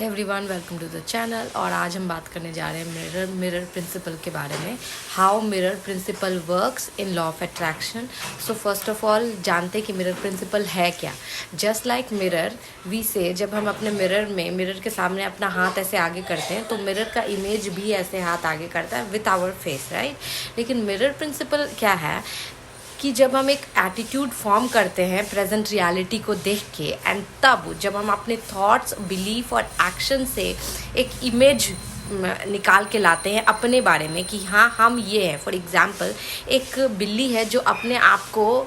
Everyone welcome to the channel. और आज हम बात करने जा रहे हैं मिरर प्रिंसिपल के बारे में। How mirror principal works in law of attraction. So first of all जानते कि मिरर प्रिंसिपल है क्या। जस्ट लाइक मिरर वी से, जब हम अपने मिरर के सामने अपना हाथ ऐसे आगे करते हैं तो मिरर का इमेज भी ऐसे हाथ आगे करता है विथ आवर फेस, राइट। लेकिन मिरर प्रिंसिपल क्या है कि जब हम एक एटीट्यूड फॉर्म करते हैं प्रेजेंट रियलिटी को देख के, एंड तब जब हम अपने थॉट्स, बिलीफ और एक्शन से एक इमेज निकाल के लाते हैं अपने बारे में कि हाँ हम ये हैं। फॉर एग्जांपल, एक बिल्ली है जो अपने आप को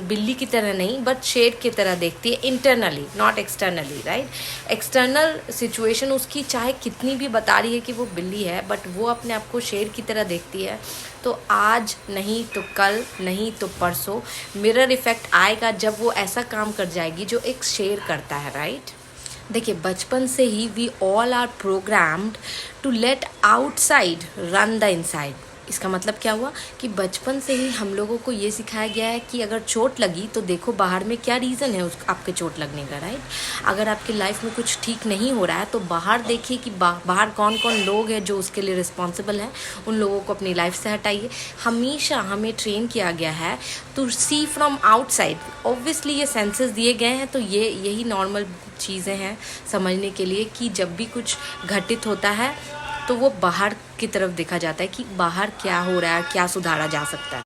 बिल्ली की तरह नहीं बट शेर की तरह देखती है internally, not externally, right. External situation उसकी चाहे कितनी भी बता रही है कि वो बिल्ली है, बट वो अपने आप को शेर की तरह देखती है। तो आज नहीं तो कल, नहीं तो परसों मिरर इफेक्ट आएगा जब वो ऐसा काम कर जाएगी जो एक शेर करता है, राइट। देखिए, बचपन से ही we all are programmed to let outside run the inside. इसका मतलब क्या हुआ कि बचपन से ही हम लोगों को ये सिखाया गया है कि अगर चोट लगी तो देखो बाहर में क्या रीज़न है उस आपके चोट लगने का, राइट। अगर आपकी लाइफ में कुछ ठीक नहीं हो रहा है तो बाहर देखिए कि बाहर कौन कौन लोग हैं जो उसके लिए रिस्पॉन्सिबल हैं, उन लोगों को अपनी लाइफ से हटाइए। हमेशा हमें ट्रेन किया गया है to see from outside. Obviously ये सेंसेस दिए गए हैं तो यही नॉर्मल चीज़ें हैं समझने के लिए कि जब भी कुछ घटित होता है तो वो बाहर की तरफ देखा जाता है कि बाहर क्या हो रहा है, क्या सुधारा जा सकता है।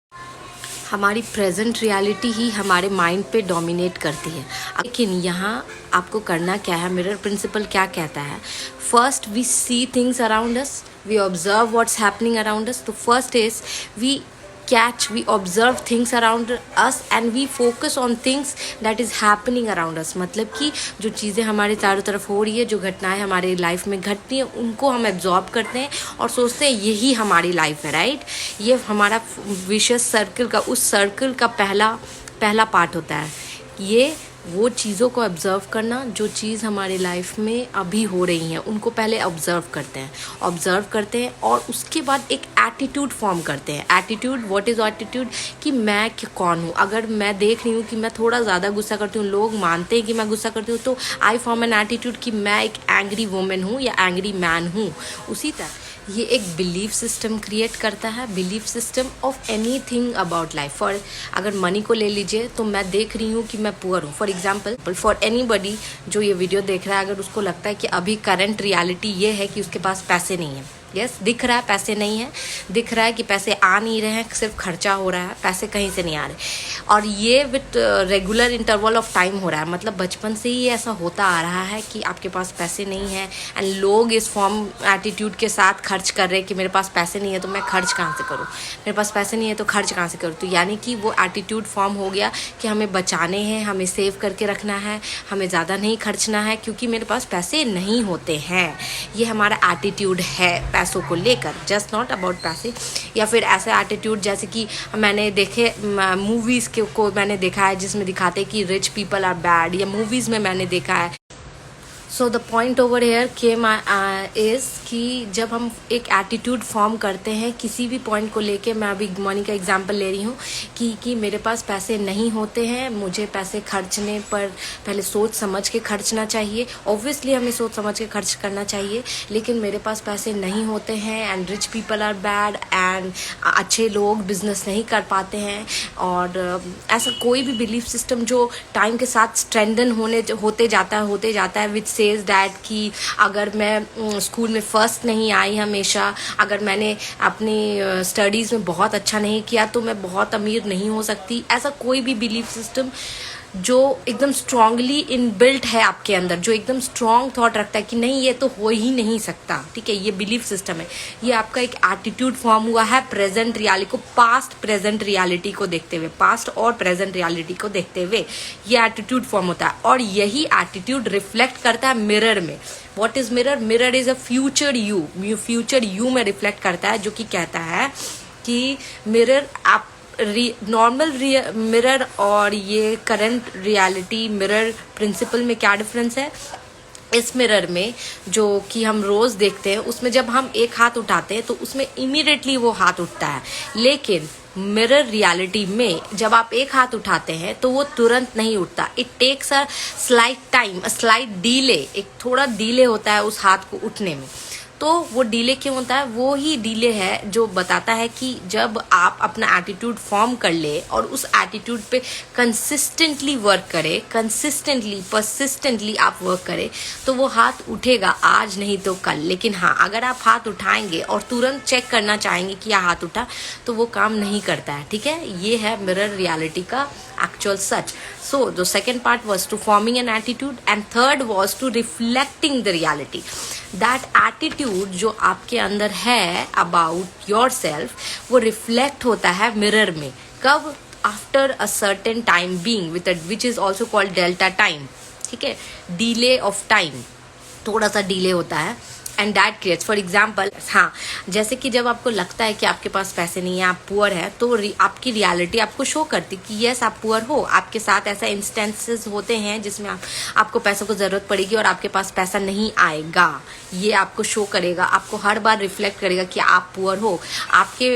हमारी प्रेजेंट रियलिटी ही हमारे माइंड पे डोमिनेट करती है। लेकिन यहाँ आपको करना क्या है, मिरर प्रिंसिपल क्या कहता है। First we see things around us, we observe what's happening around us. तो first is we observe things around us and we focus on things that is happening around us। मतलब कि जो चीज़ें हमारे चारों तरफ हो रही है, जो घटनाएं हमारे लाइफ में घटती हैं, उनको हम एब्जॉर्ब करते हैं और सोचते हैं यही हमारी लाइफ है, राइट। ये हमारा विशेष सर्कल का, उस सर्कल का पहला पार्ट होता है। ये वो चीज़ों को ऑब्ज़र्व करना जो चीज़ हमारी लाइफ में अभी हो रही हैं, उनको पहले ऑब्ज़र्व करते हैं और उसके बाद एक एटीट्यूड फॉर्म करते हैं। एटीट्यूड, व्हाट इज़ एटीट्यूड, कि मैं कौन हूँ। अगर मैं देख रही हूँ कि मैं थोड़ा ज़्यादा गुस्सा करती हूँ, लोग मानते हैं कि मैं गुस्सा करती हूँ, तो आई फॉर्म एन एटीट्यूड कि मैं एक एंग्री वुमेन हूँ या एंग्री मैन हूँ। उसी तरह ये एक बिलीफ सिस्टम क्रिएट करता है, belief system of any thing about life. For अगर मनी को ले लीजिए तो मैं देख रही हूँ कि मैं पुअर हूँ। फॉर एग्जाम्पल, फॉर एनीबडी जो ये वीडियो देख रहा है, अगर उसको लगता है कि अभी करंट रियलिटी ये है कि उसके पास पैसे नहीं है, यस, दिख रहा है पैसे नहीं है, दिख रहा है कि पैसे आ नहीं रहे हैं, सिर्फ खर्चा हो रहा है, पैसे कहीं से नहीं आ रहे, और ये with regular interval of time हो रहा है। मतलब बचपन से ही ऐसा होता आ रहा है कि आपके पास पैसे नहीं है, एंड लोग इस फॉर्म एटीट्यूड के साथ खर्च कर रहे हैं कि मेरे पास पैसे नहीं है तो मैं खर्च कहाँ से करूँ, मेरे पास पैसे नहीं है तो खर्च कहाँ से करूँ। तो यानी कि वो एटीट्यूड फॉर्म हो गया कि हमें बचाने हैं, हमें सेव करके रखना है, हमें ज़्यादा नहीं खर्चना है क्योंकि मेरे पास पैसे नहीं होते हैं। ये हमारा एटीट्यूड है पैसों को लेकर, जस्ट नॉट अबाउट पैसे। या फिर ऐसा एटीट्यूड जैसे कि मैंने देखे मूवीज़ को मैंने देखा है जिसमें दिखाते हैं कि रिच पीपल आर बैड, या मूवीज़ में मैंने देखा है। So the point over here came is कि जब हम एक एटीट्यूड फॉर्म करते हैं किसी भी पॉइंट को लेके, मैं अभी मनी का एग्जांपल ले रही हूँ कि मेरे पास पैसे नहीं होते हैं, मुझे पैसे खर्चने पर पहले सोच समझ के खर्चना चाहिए। ऑब्वियसली हमें सोच समझ के खर्च करना चाहिए, लेकिन मेरे पास पैसे नहीं होते हैं, and rich people are bad, and अच्छे लोग बिजनेस नहीं कर पाते हैं। और ऐसा कोई भी बिलीफ सिस्टम जो टाइम के साथ स्ट्रेंथन होते जाता है विच सेज डैट कि अगर मैं स्कूल में फर्स्ट नहीं आई हमेशा, अगर मैंने अपनी स्टडीज़ में बहुत अच्छा नहीं किया तो मैं बहुत अमीर नहीं हो सकती। ऐसा कोई भी बिलीफ सिस्टम जो एकदम स्ट्रांगली इनबिल्ट है आपके अंदर, जो एकदम स्ट्रांग थॉट रखता है कि नहीं ये तो हो ही नहीं सकता, ठीक है, ये बिलीफ सिस्टम है। ये आपका एक एटीट्यूड फॉर्म हुआ है प्रेजेंट रियलिटी को, पास्ट प्रेजेंट रियलिटी को देखते हुए, पास्ट और प्रेजेंट रियलिटी को देखते हुए ये एटीट्यूड फॉर्म होता है, और यही एटीट्यूड रिफ्लेक्ट करता है मिरर में। What is mirror? Mirror is a future you में रिफ्लेक्ट करता है, जो कि कहता है कि मिरर आप नॉर्मल मिरर और ये करंट रियलिटी मिरर प्रिंसिपल में क्या डिफरेंस है। इस मिरर में जो कि हम रोज़ देखते हैं उसमें जब हम एक हाथ उठाते हैं तो उसमें इमीडिएटली वो हाथ उठता है, लेकिन मिरर रियलिटी में जब आप एक हाथ उठाते हैं तो वो तुरंत नहीं उठता. It takes a slight time, a slight delay. एक थोड़ा डिले होता है उस हाथ को उठने में. तो वो डिले क्यों होता है? वो ही डिले है जो बताता है कि जब आप अपना एटीट्यूड फॉर्म कर ले और उस एटीट्यूड पे कंसिस्टेंटली वर्क करें, कंसिस्टेंटली परसिस्टेंटली आप वर्क करें, तो वो हाथ उठेगा, आज नहीं तो कल. लेकिन हाँ, अगर आप हाथ उठाएंगे और तुरंत चेक करना चाहेंगे कि हाथ उठा, तो वो काम नहीं करता है. ठीक है, ये है मिरर रियलिटी का actual such. So the second part was to forming an attitude and third was to reflecting the reality. That attitude जो आपके अंदर है about yourself, वो reflect होता है mirror में. कब? After a certain time being with a, which is also called delta time. ठीक है, delay of time, थोड़ा सा डिले होता है. And that creates, for example, हाँ, जैसे कि जब आपको लगता है कि आपके पास पैसे नहीं है, आप पुअर है, तो आपकी रियलिटी आपको शो करती कि यस आप पुअर हो. आपके साथ ऐसा इंस्टेंसेस होते हैं जिसमें आपको पैसों को ज़रूरत पड़ेगी और आपके पास पैसा नहीं आएगा. ये आपको शो करेगा, आपको हर बार रिफ्लेक्ट करेगा कि आप पुअर हो. आपके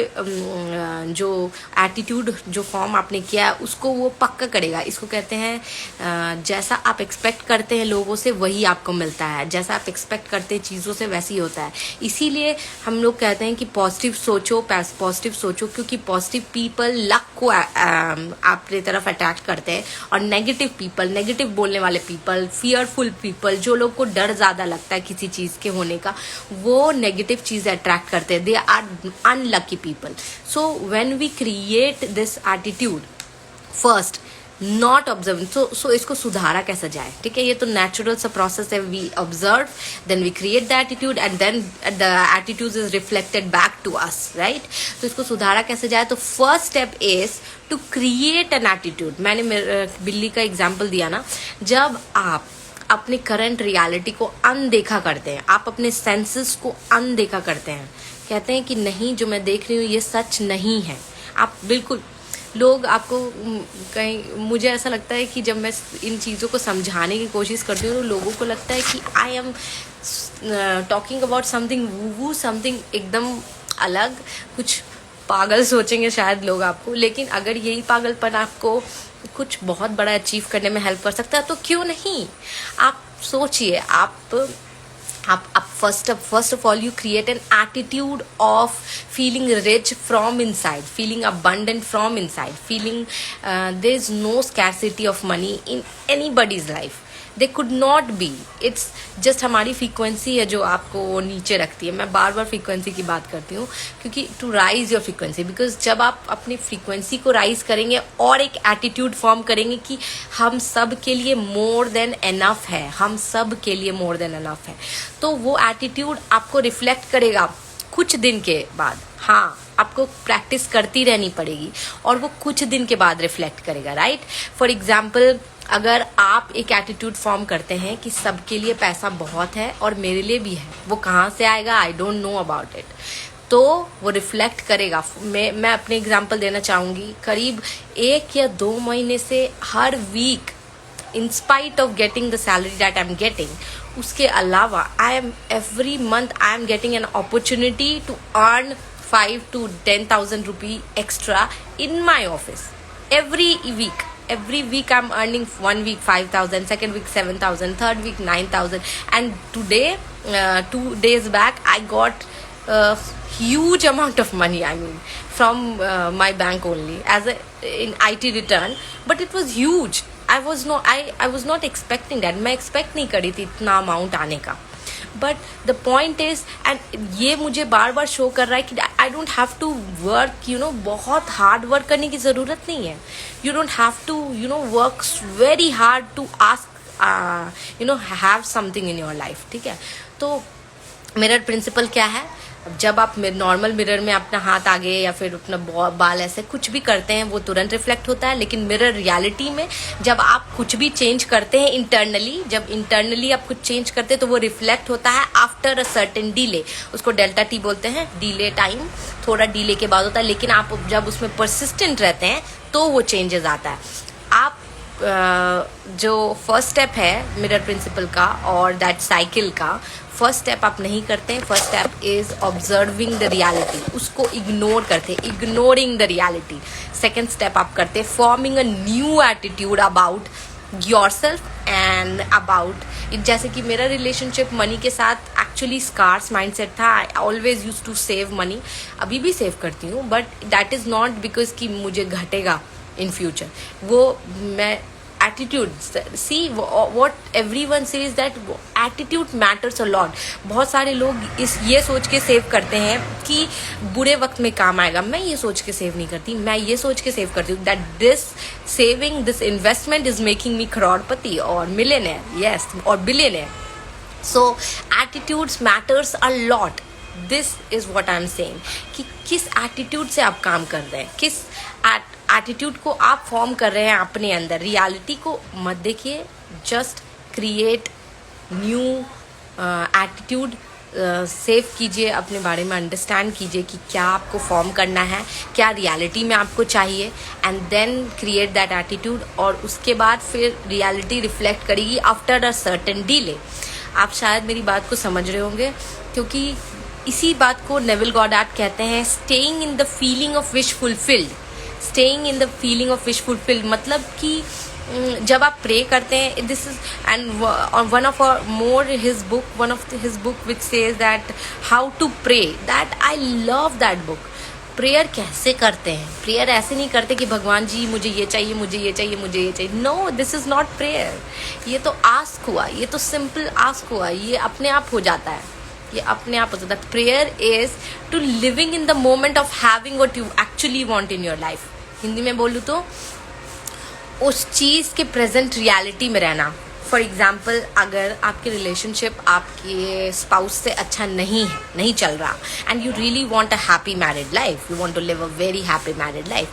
जो एटीट्यूड जो फॉर्म आपने किया है उसको वो पक्का करेगा. इसको कहते हैं जैसा आप एक्सपेक्ट करते हैं लोगों से वही आपको मिलता है. जैसा आप एक्सपेक्ट करते हैं चीज़ों से वैसे ही होता है. इसीलिए हम लोग कहते हैं कि पॉजिटिव सोचो, क्योंकि पॉजिटिव पीपल लक को आपकी तरफ अट्रैक्ट करते हैं. और नेगेटिव पीपल, नेगेटिव बोलने वाले पीपल, फियरफुल पीपल, जो लोग को डर ज़्यादा लगता है किसी चीज़ के होने का, वो नेगेटिव चीज़ें अट्रैक्ट करते हैं. They are unlucky people. So when we create this attitude, first not observe, so इसको सुधारा कैसे जाए. ठीक है, ये तो नेचुरल सा प्रोसेस है. We observe, then we create the attitude and then the attitude is reflected back to us, right. तो इसको सुधारा कैसे जाए? तो first step is to create an attitude. मैंने बिल्ली का एग्जाम्पल दिया ना. जब आप अपने करंट रियलिटी को अनदेखा करते हैं, आप अपने सेंसेस को अनदेखा करते हैं, कहते हैं कि नहीं, जो मैं देख रही हूँ ये सच नहीं है. आप बिल्कुल, लोग आपको कहीं, मुझे ऐसा लगता है कि जब मैं इन चीज़ों को समझाने की कोशिश करती हूँ तो लोगों को लगता है कि I am talking about something woo, something एकदम अलग, कुछ पागल सोचेंगे शायद लोग आपको. लेकिन अगर यही पागलपन आपको कुछ बहुत बड़ा अचीव करने में हेल्प कर सकता है तो क्यों नहीं. आप सोचिए, आप first of all you create an attitude of feeling rich from inside, feeling abundant from inside, feeling there is no scarcity of money in anybody's life. They could not be. It's just हमारी frequency है जो आपको नीचे रखती है. मैं बार बार frequency की बात करती हूँ क्योंकि to rise your frequency, because जब आप अपनी फ्रीक्वेंसी को राइज करेंगे और एक एटीट्यूड फॉर्म करेंगे कि हम सब के लिए मोर देन एनफ है, हम सब के लिए मोर देन एनफ है, तो वो एटीट्यूड आपको रिफ्लेक्ट करेगा कुछ दिन के बाद. हाँ, आपको प्रैक्टिस करती रहनी पड़ेगी और वो कुछ दिन के बाद रिफ्लेक्ट करेगा, राइट. फॉर एग्जाम्पल, अगर आप एक एटीट्यूड फॉर्म करते हैं कि सबके लिए पैसा बहुत है और मेरे लिए भी है, वो कहाँ से आएगा, I don't know about it, तो वो रिफ्लेक्ट करेगा. मैं अपने एग्जांपल देना चाहूँगी. करीब 1 या 2 महीने से हर week, in spite of getting the salary that I am getting, उसके अलावा every month I am getting an opportunity to earn 5 to 10,000 rupee extra in my office every week. Every week I'm earning, 1 week 5,000, second week 7,000, third week 9,000, and today 2 days back I got a huge amount of money, I mean, from my bank only as in IT return, but it was huge. I was not expecting that. मैं expect नहीं करी थी इतना amount आने का. But the point is, and ये मुझे बार बार शो कर रहा है कि I don't have to work, बहुत हार्ड वर्क करने की ज़रूरत नहीं है. You don't have to work very hard to ask have something in your life. ठीक है, तो मिरर प्रिंसिपल क्या है? जब आप नॉर्मल मिरर में अपना हाथ आगे या फिर अपना बाल ऐसे कुछ भी करते हैं वो तुरंत रिफ्लेक्ट होता है. लेकिन मिरर रियलिटी में जब आप कुछ भी चेंज करते हैं इंटरनली, जब इंटरनली आप कुछ चेंज करते हैं तो वो रिफ्लेक्ट होता है आफ्टर अ सर्टेन डिले. उसको डेल्टा टी बोलते हैं, डिले टाइम, थोड़ा डिले के बाद होता है. लेकिन आप जब उसमें परसिस्टेंट रहते हैं तो वो चेंजेस आता है. आप जो फर्स्ट स्टेप है मिरर प्रिंसिपल का और दैट साइकिल का, फर्स्ट स्टेप आप नहीं करते हैं. First step is observing the reality, उसको इग्नोर करते हैं, ignoring the reality. Second step आप करते हैं forming a new attitude about yourself and about it. जैसे कि मेरा रिलेशनशिप मनी के साथ एक्चुअली स्कार्स माइंडसेट था. I always use to save money, अभी भी सेव करती हूँ, but that is not because कि मुझे घटेगा इन फ्यूचर. वो मैं attitude, see what everyone says that attitude matters a lot. बहुत सारे लोग ये सोच के सेव करते हैं कि बुरे वक्त में काम आएगा. मैं ये सोच के सेव नहीं करती, मैं ये सोच के सेव करती हूँ that this saving, this investment is making me crorepati और मिलियनेयर, यस, और billionaire. So attitudes matters a lot. This is what I am saying कि किस एटीट्यूड से आप काम कर रहे हैं, किस एटीट्यूड को आप फॉर्म कर रहे हैं अपने अंदर. रियलिटी को मत देखिए, just create new attitude. Save कीजिए, अपने बारे में अंडरस्टैंड कीजिए कि क्या आपको फॉर्म करना है, क्या रियलिटी में आपको चाहिए, and then create that attitude. और उसके बाद फिर रियलिटी रिफ्लेक्ट करेगी आफ्टर अ सर्टेन डिले. आप शायद मेरी बात को समझ रहे होंगे, क्योंकि इसी बात को नेविल गॉडार्ड कहते हैं staying in the feeling of wish fulfilled. Staying in the feeling of wish fulfilled मतलब कि जब आप प्रे करते हैं, this is and one of his book which says that how to pray, that I love that book. Prayer कैसे करते हैं? Prayer ऐसे नहीं करते कि भगवान जी मुझे ये चाहिए, मुझे ये चाहिए, मुझे ये चाहिए. No, this is not prayer. ये तो आस्क हुआ, ये तो सिंपल आस्क हुआ, ये अपने आप हो जाता है, ये अपने आप हो जाता है. Prayer is to living in the moment of having what you actually want in your life. Hindi में बोलूँ तो उस चीज़ के प्रेजेंट रियलिटी में रहना. फॉर एग्जाम्पल, अगर आपकी रिलेशनशिप आपके स्पाउस से अच्छा नहीं चल रहा, and you really want a happy married life, you want to live a very happy married life,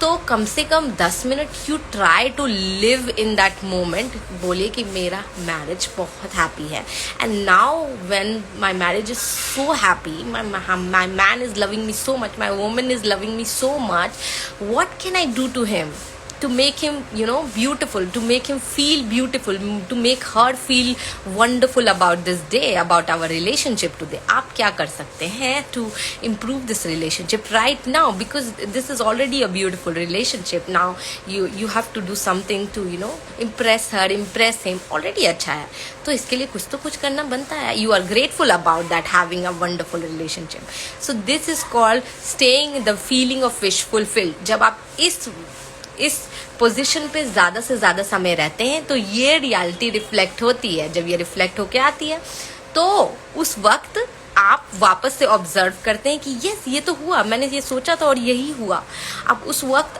तो कम से कम 10 minute you try to live in that moment. बोलिए कि मेरा मैरिज बहुत हैप्पी है, and now when my marriage is so happy, my man is loving me so much, my woman is loving me so much, what can I do to him to make him, beautiful, to make him feel beautiful, to make her feel wonderful about this day, about our relationship today. आप क्या कर सकते हैं to improve this relationship right now, because this is already a beautiful relationship. Now you have to do something to impress her, impress him. Already अच्छा है, तो इसके लिए कुछ तो कुछ करना बनता है. You are grateful about that, having a wonderful relationship. So this is called staying in the feeling of wish fulfilled. जब आप इस पोजीशन पे ज़्यादा से ज़्यादा समय रहते हैं तो ये रियलिटी रिफ्लेक्ट होती है. जब ये रिफ्लेक्ट होके आती है तो उस वक्त आप वापस से ऑब्जर्व करते हैं कि यस, ये तो हुआ, मैंने ये सोचा था और यही हुआ. आप उस वक्त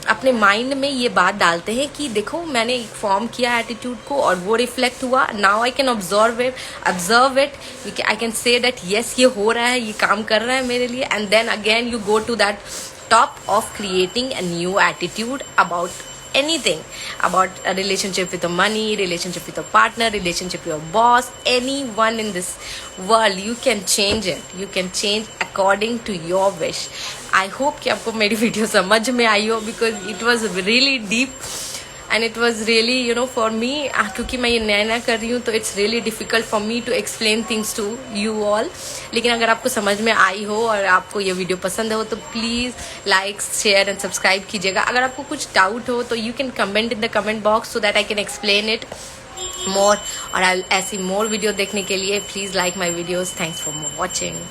अपने माइंड में ये बात डालते हैं कि देखो, मैंने फॉर्म किया एटीट्यूड को और वो रिफ्लेक्ट हुआ. Now I can observe it, I can say that yes, ये हो रहा है, ये काम कर रहा है मेरे लिए. And then again you go to that top of creating a new attitude about anything, about a relationship with the money, relationship with your partner, relationship with your boss, anyone in this world. You can change it, you can change according to your wish. I hope कि आपको मेरी video समझ में आई हो, because it was really deep and it was really for me, क्योंकि मैं ये नया कर रही हूँ तो it's really difficult for me to explain things to you all. लेकिन अगर आपको समझ में आई हो और आपको ये वीडियो पसंद हो तो please like, share and subscribe कीजिएगा. अगर आपको कुछ डाउट हो तो you can comment in the comment box so that I can explain it more. और ऐसी मोर वीडियो देखने के लिए please like my videos. Thanks for watching.